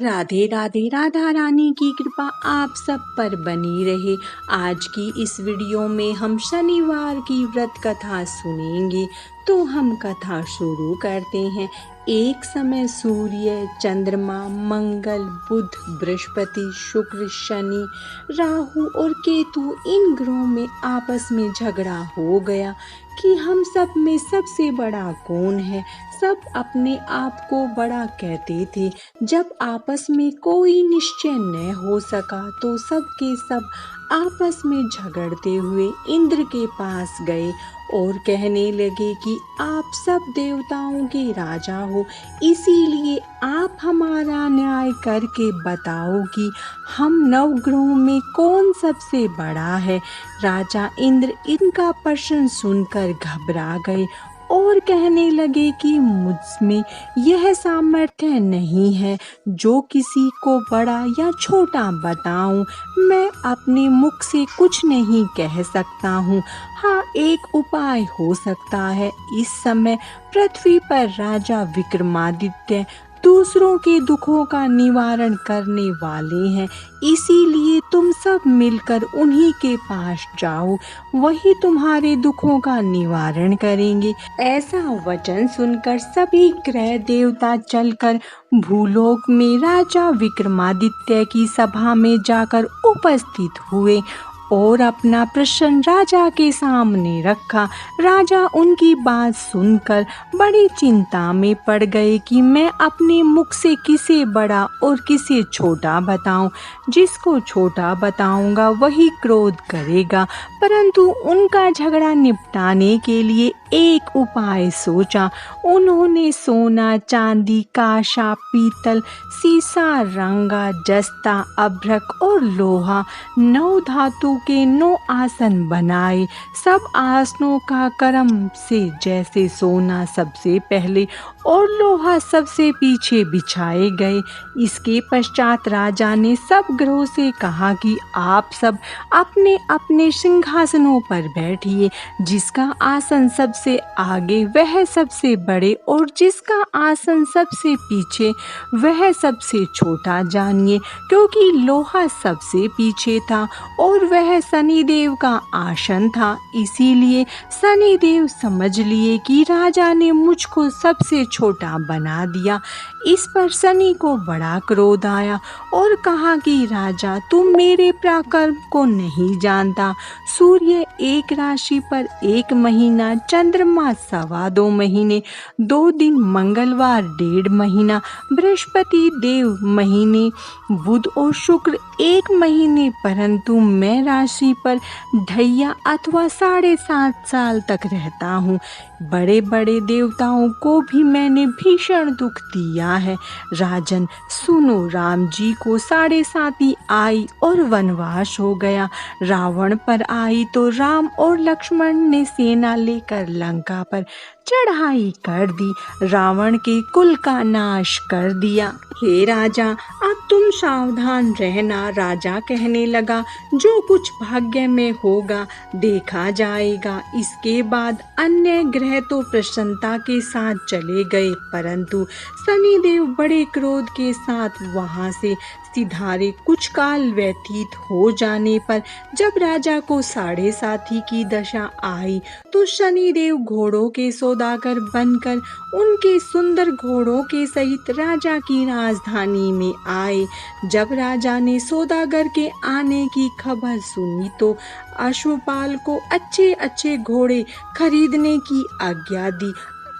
राधे राधे। राधा रानी की कृपा आप सब पर बनी रहे। आज की इस वीडियो में हम शनिवार की व्रत कथा सुनेंगे। तो हम कथा शुरू करते हैं। एक समय सूर्य, चंद्रमा, मंगल, बुध, बृहस्पति, शुक्र, शनि, राहु और केतु इन ग्रहों में आपस में झगड़ा हो गया कि हम सब में सबसे बड़ा कौन है। सब अपने आप को बड़ा कहते थे। जब आपस में कोई निश्चय न हो सका तो सब के सब आपस में झगड़ते हुए इंद्र के पास गए और कहने लगे कि आप सब देवताओं के राजा हो, इसीलिए आप हमारा न्याय करके बताओ कि हम नवग्रहों में कौन सबसे बड़ा है। राजा इंद्र इनका प्रश्न सुनकर घबरा गए और कहने लगे कि मुझमें यह सामर्थ्य नहीं है जो किसी को बड़ा या छोटा बताऊं। मैं अपने मुख से कुछ नहीं कह सकता हूँ। हाँ, एक उपाय हो सकता है। इस समय पृथ्वी पर राजा विक्रमादित्य दूसरों के दुखों का निवारण करने वाले हैं, इसीलिए तुम सब मिलकर उन्हीं के पास जाओ, वही तुम्हारे दुखों का निवारण करेंगे। ऐसा वचन सुनकर सभी ग्रह देवता चलकर भूलोक में राजा विक्रमादित्य की सभा में जाकर उपस्थित हुए और अपना प्रश्न राजा के सामने रखा। राजा उनकी बात सुनकर बड़ी चिंता में पड़ गए कि मैं अपने मुख से किसे बड़ा और किसे छोटा बताऊं। जिसको छोटा बताऊंगा वही क्रोध करेगा। परंतु उनका झगड़ा निपटाने के लिए एक उपाय सोचा। उन्होंने सोना, चांदी, कांसा, पीतल, सीसा, रंगा, जस्ता, अभ्रक और लोहा 9 धातु के 9 आसन बनाए। सब आसनों का क्रम से जैसे सोना सबसे पहले और लोहा सबसे पीछे बिछाए गए। इसके पश्चात राजा ने सब ग्रहों से कहा कि आप सब अपने अपने सिंहासनों पर बैठिए। जिसका आसन सबसे आगे वह सबसे बड़े और जिसका आसन सबसे पीछे वह सबसे छोटा जानिए। क्योंकि लोहा सबसे पीछे था और वह शनिदेव का आसन था, इसीलिए शनिदेव समझ लिए कि राजा ने मुझको सबसे छोटा बना दिया। इस पर शनि को बड़ा क्रोध आया और कहा कि राजा, तुम मेरे पराक्रम को नहीं जानता। सूर्य एक राशि पर 1 महीना, चंद्रमा 2.25 महीने, 2 दिन, मंगलवार 1.5 महीना, बृहस्पति देव महीने, बुध और शुक्र 1 महीने, परंतु मैं राशि पर ढैया अथवा 7.5 साल तक रहता हूँ। बड़े बड़े देवताओं को भी मैंने भीषण दुख दिया है। राजन सुनो, राम जी को 7.5 आई और वनवास हो गया। रावण पर आई तो राम और लक्ष्मण ने सेना लेकर लंका पर चढ़ाई कर दी, रावण के कुल का नाश कर दिया। हे राजा, अब तुम सावधान रहना। राजा कहने लगा, जो कुछ भाग्य में होगा देखा जाएगा। इसके बाद अन्य ग्रह तो प्रसन्नता के साथ चले गए, परंतु शनिदेव बड़े क्रोध के साथ वहां से सिधारे। कुछ काल व्यतीत हो जाने पर जब राजा को 7.5 की दशा आई तो शनिदेव घोड़ों के सौदागर बनकर उनके सुंदर घोड़ों के सहित राजा की राजधानी में आए। जब राजा ने सौदागर के आने की खबर सुनी तो अश्वपाल को अच्छे अच्छे घोड़े खरीदने की आज्ञा दी।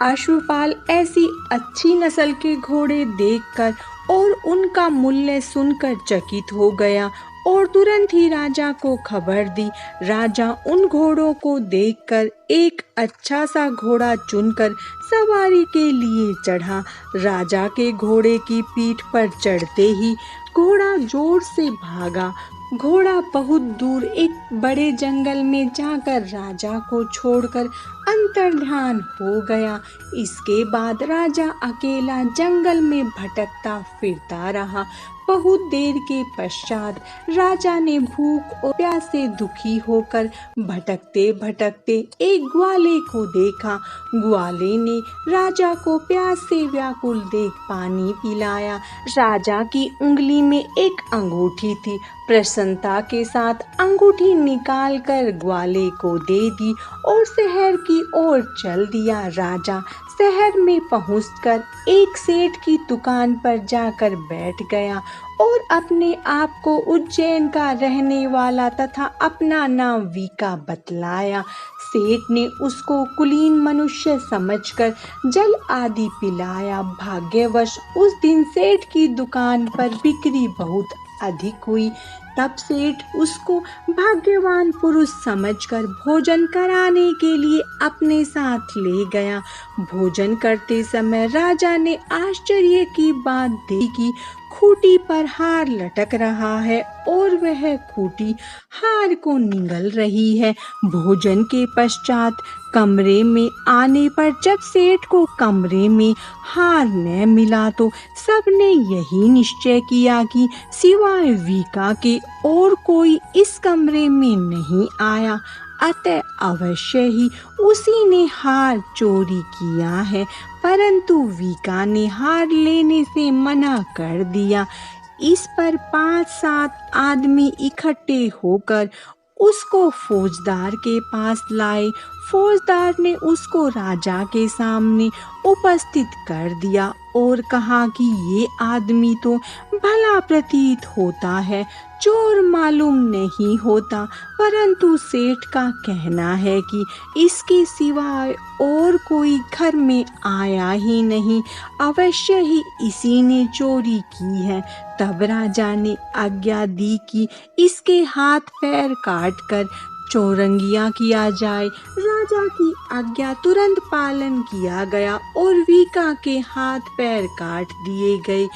अश्वपाल ऐसी अच्छी नस्ल के घोड़े देखकर और उनका मूल्य सुनकर चकित हो गया और तुरंत ही राजा को खबर दी। राजा उन घोड़ों को देखकर एक अच्छा सा घोड़ा चुनकर सवारी के लिए चढ़ा। राजा के घोड़े की पीठ पर चढ़ते ही घोड़ा जोर से भागा। घोड़ा बहुत दूर एक बड़े जंगल में जाकर राजा को छोड़कर अंतर्ध्यान हो गया। इसके बाद राजा अकेला जंगल में भटकता फिरता रहा। बहुत देर के पश्चात राजा ने भूख और प्यास से दुखी होकर भटकते भटकते एक ग्वाले को देखा। ग्वाले ने राजा को प्यास से व्याकुल देख पानी पिलाया। राजा की उंगली में एक अंगूठी थी। प्रसन्नता के साथ अंगूठी निकालकर ग्वाले को दे दी और शहर की ओर चल दिया। राजा शहर में पहुंचकर एक सेठ की दुकान पर जाकर बैठ गया और अपने आप को उज्जैन का रहने वाला तथा अपना नाम वीका बतलाया। सेठ ने उसको कुलीन मनुष्य समझकर जल आदि पिलाया। भाग्यवश उस दिन सेठ की दुकान पर बिक्री बहुत अधिक हुई। तब सेठ उसको भाग्यवान पुरुष समझकर भोजन कराने के लिए अपने साथ ले गया। भोजन करते समय राजा ने आश्चर्य की बात देखी। खूंटी पर हार लटक रहा है और वह खूंटी हार को निगल रही है। भोजन के पश्चात कमरे में आने पर जब सेठ को कमरे में हार न मिला तो सबने यही निश्चय किया कि सिवाय वीका के और कोई इस कमरे में नहीं आया, अतः अवश्य ही उसी ने हार चोरी किया है। परंतु वीका ने हार लेने से मना कर दिया। इस पर 5-7 आदमी इकट्ठे होकर उसको फौजदार के पास लाए। फौजदार ने उसको राजा के सामने उपस्थित कर दिया और कहा कि ये आदमी तो भला प्रतीत होता है, चोर मालूम नहीं होता, परंतु सेठ का कहना है कि इसके सिवाय और कोई घर में आया ही नहीं, अवश्य ही इसी ने चोरी की है। तब राजा ने आज्ञा दी कि इसके हाथ पैर काटकर चौरंगिया किया जाए। राजा की आज्ञा तुरंत पालन किया गया और वीका के हाथ पैर काट दिए गए।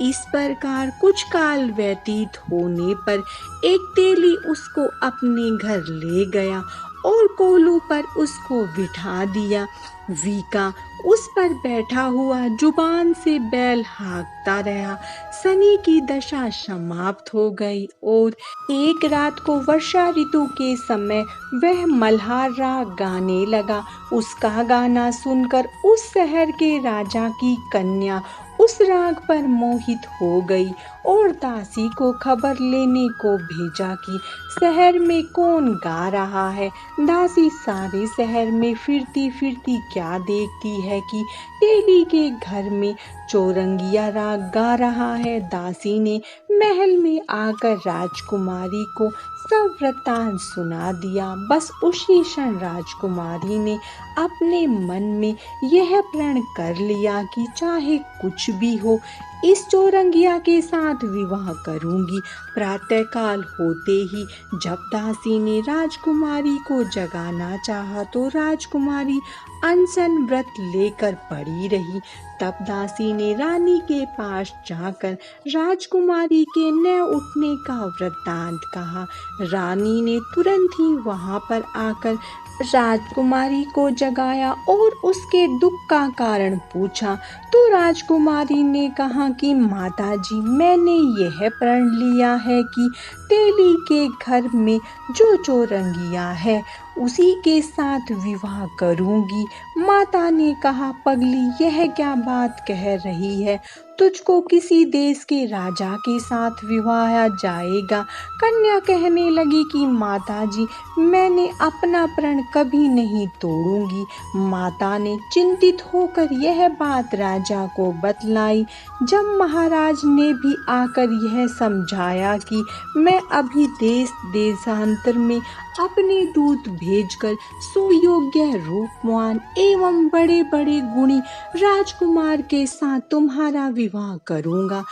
इस प्रकार कुछ काल व्यतीत होने पर एक तेली उसको अपने घर ले गया और कोलू पर उसको बिठा दिया। वीका उस पर बैठा हुआ जुबान से बैल हाँकता रहा। शनि की दशा समाप्त हो गई और एक रात को वर्षा ऋतु के समय वह मल्हार राग गाने लगा। उसका गाना सुनकर उस शहर के राजा की कन्या उस राग पर मोहित हो गई और दासी को खबर लेने को भेजा कि शहर में कौन गा रहा है। दासी सारे शहर में फिरती फिरती क्या देखती है कि तेली के घर में चौरंगिया राग गा रहा है। दासी ने महल में आकर राजकुमारी को सब वृत्तांत सुना दिया। बस उसी क्षण राजकुमारी ने अपने मन में यह प्रण कर लिया कि चाहे कुछ भी हो इस चौरंगिया के साथ विवाह करूंगी। प्रातःकाल होते ही जब दासी ने राजकुमारी को जगाना चाहा तो राजकुमारी अनशन व्रत लेकर पड़ी रही। तब दासी ने रानी के पास जाकर राजकुमारी के न उठने का वृत्तांत कहा। रानी ने तुरंत ही वहां पर आकर राजकुमारी को जगाया और उसके दुख का कारण पूछा तो राजकुमारी ने कहा कि माताजी, मैंने यह प्रण लिया है कि तेली के घर में जो चौरंगिया है उसी के साथ विवाह करूंगी। माता ने कहा, पगली, यह क्या बात कह रही है? तुझको किसी देश के राजा के साथ विवाह जाएगा। कन्या कहने लगी कि माताजी, मैंने अपना प्रण कभी नहीं तोड़ूंगी। माता ने चिंतित होकर यह बात राजा को बतलाई। जब महाराज ने भी आकर यह समझाया कि मैं अभी देश देशांतर में अपने दूत भेजकर सुयोग्य रूपवान एवं बड़े बड़े गुणी राजकुमार के साथ तुम्हारा विवाह करूंगा,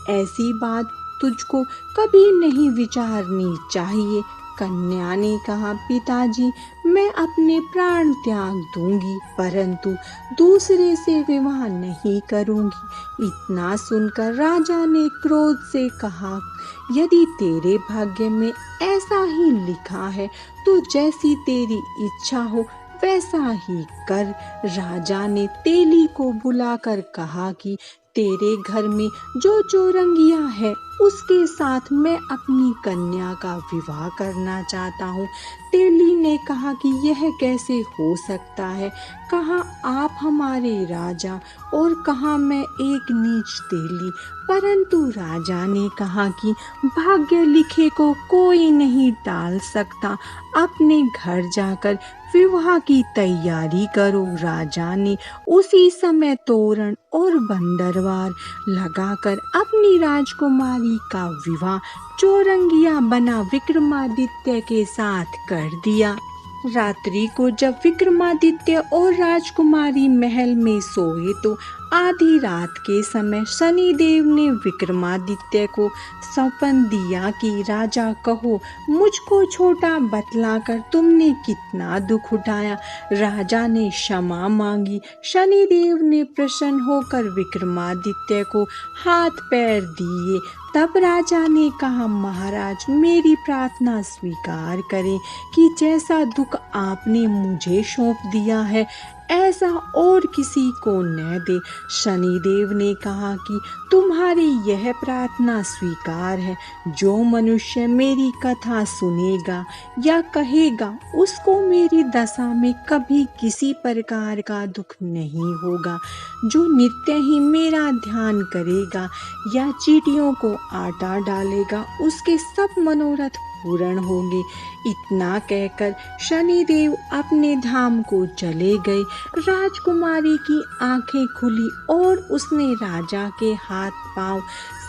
ऐसी बात तुझको कभी नहीं विचारनी चाहिए। कन्या ने कहा, पिताजी, मैं अपने प्राण त्याग दूंगी परंतु दूसरे से विवाह नहीं करूंगी। इतना सुनकर राजा ने क्रोध से कहा, यदि तेरे भाग्य में ऐसा ही लिखा है तो जैसी तेरी इच्छा हो वैसा ही कर। राजा ने तेली को बुलाकर कहा कि तेरे घर में जो चौरंगिया है उसके साथ मैं अपनी कन्या का विवाह करना चाहता हूँ। तेली ने कहा कि यह कैसे हो सकता है, कहाँ आप हमारे राजा और कहाँ मैं एक नीच तेली। परंतु राजा ने कहा कि भाग्य लिखे को कोई नहीं टाल सकता, अपने घर जाकर विवाह की तैयारी करो। राजा ने उसी समय तोरण और बंदरवार लगाकर अपनी राजकुमारी का विवाह चौरंगिया बना विक्रमादित्य के साथ कर दिया। रात्रि को जब विक्रमादित्य और राजकुमारी महल में सोए तो आधी रात के समय शनिदेव ने विक्रमादित्य को सौंपन दिया कि राजा कहो, मुझको छोटा बतलाकर तुमने कितना दुख उठाया। राजा ने क्षमा मांगी। शनिदेव ने प्रसन्न होकर विक्रमादित्य को हाथ पैर दिए। तब राजा ने कहा, महाराज मेरी प्रार्थना स्वीकार करें कि जैसा दुख आपने मुझे सौंप दिया है ऐसा और किसी को न दे। शनिदेव ने कहा कि तुम्हारी यह प्रार्थना स्वीकार है। जो मनुष्य मेरी कथा सुनेगा या कहेगा उसको मेरी दशा में कभी किसी प्रकार का दुख नहीं होगा। जो नित्य ही मेरा ध्यान करेगा या चींटियों को आटा डालेगा उसके सब मनोरथ पूर्ण होंगे। इतना कहकर शनिदेव अपने धाम को चले गए। राजकुमारी की आंखें खुली और उसने राजा के हाथ पांव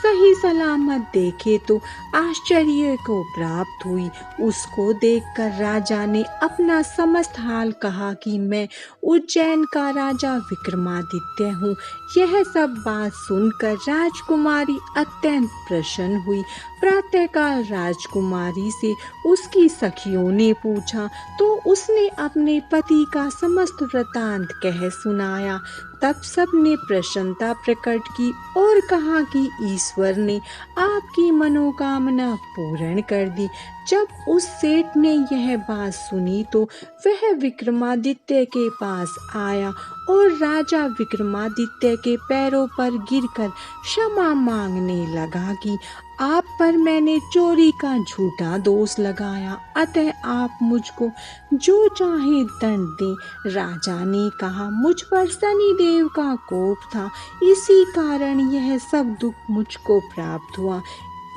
सही सलामत देखे तो आश्चर्य को प्राप्त हुई। उसको देखकर राजा ने अपना समस्त हाल कहा कि मैं उज्जैन का राजा विक्रमादित्य हूँ। यह सब बात सुनकर राजकुमारी अत्यंत प्रसन्न हुई। प्रातःकाल राजकुमारी से उसकी सखियों ने पूछा तो उसने अपने पति का समस्त वृतांत कह सुनाया। तब सबने प्रसन्नता प्रकट की और कहा कि ईश्वर ने आपकी मनोकामना पूर्ण कर दी। जब उस सेठ ने यह बात सुनी तो वह विक्रमादित्य के पास आया और राजा विक्रमादित्य के पैरों पर गिरकर क्षमा मांगने लगा कि आप पर मैंने चोरी का झूठा दोष लगाया, अतः आप मुझको जो चाहे दंड दें। राजा ने कहा, मुझ पर शनिदेव का कोप था, इसी कारण यह सब दुख मुझको प्राप्त हुआ।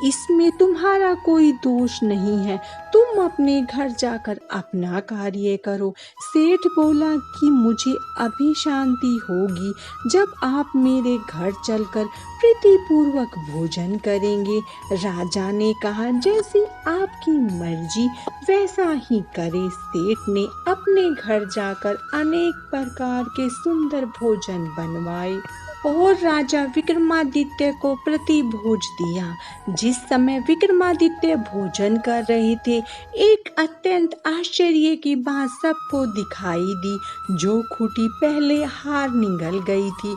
इसमें तुम्हारा कोई दोष नहीं है, तुम अपने घर जाकर अपना कार्य करो। सेठ बोला कि मुझे अभी शांति होगी जब आप मेरे घर चलकर प्रीतिपूर्वक भोजन करेंगे। राजा ने कहा, जैसी आपकी मर्जी वैसा ही करे। सेठ ने अपने घर जाकर अनेक प्रकार के सुंदर भोजन बनवाए और राजा विक्रमादित्य को प्रतिभोज दिया। जिस समय विक्रमादित्य भोजन कर रहे थे एक अत्यंत आश्चर्य की बात सबको दिखाई दी। जो खूंटी पहले हार निगल गई थी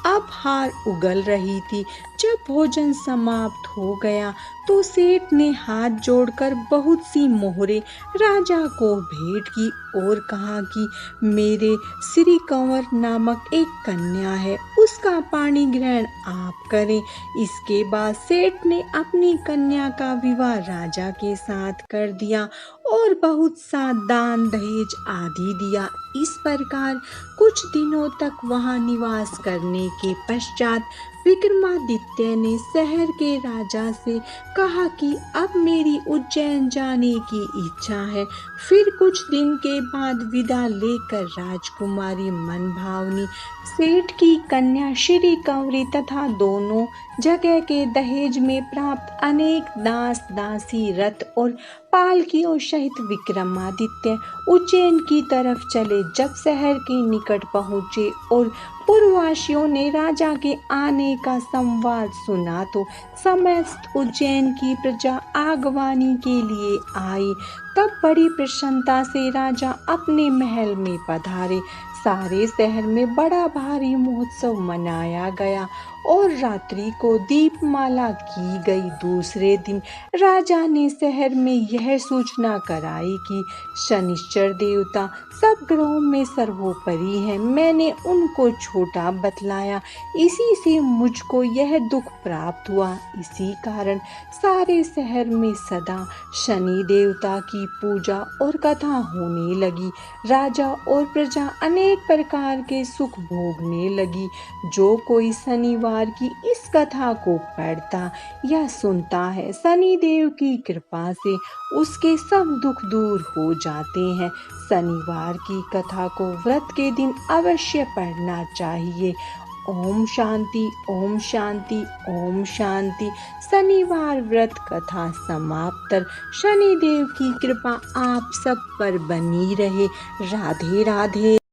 अब हार उगल रही थी। जब भोजन समाप्त हो गया तो सेठ ने हाथ जोड़कर बहुत सी मोहरें राजा को भेंट की और कहा कि मेरे श्री कंवर नामक एक कन्या है, उसका पाणी ग्रहण आप करें। इसके बाद सेठ ने अपनी कन्या का विवाह राजा के साथ कर दिया और बहुत सा दान दहेज आदि दिया। इस प्रकार कुछ दिनों तक वहां निवास करने के पश्चात विक्रमादित्य ने शहर के राजा से कहा कि अब मेरी उज्जैन जाने की इच्छा है। फिर कुछ दिन के बाद विदा लेकर राजकुमारी मनभावनी सेठ की कन्या श्री कंवरी तथा दोनों जगह के दहेज में प्राप्त अनेक दास दासी रथ और पालकियों सहित विक्रमादित्य उज्जैन की तरफ चले। जब शहर के निकट पहुँचे और पुरवासियों ने राजा के आने का संवाद सुना तो समस्त उज्जैन की प्रजा आगवानी के लिए आई। तब बड़ी प्रसन्नता से राजा अपने महल में पधारे। सारे शहर में बड़ा भारी महोत्सव मनाया गया और रात्रि को दीपमाला की गई। दूसरे दिन राजा ने शहर में यह सूचना कराई कि शनिश्चर देवता सब ग्रहों में सर्वोपरि है। मैंने उनको छोटा बतलाया, इसी से मुझको यह दुख प्राप्त हुआ। इसी कारण सारे शहर में सदा शनि देवता की पूजा और कथा होने लगी। राजा और प्रजा अनेक प्रकार के सुख भोगने लगी। जो कोई शनिवार की इस कथा को पढ़ता या सुनता है, शनिदेव की कृपा से उसके सब दुख दूर हो जाते हैं। शनिवार की कथा को व्रत के दिन अवश्य पढ़ना चाहिए। ओम शांति, ओम शांति, ओम शांति। शनिवार व्रत कथा समाप्त। शनिदेव की कृपा आप सब पर बनी रहे। राधे राधे।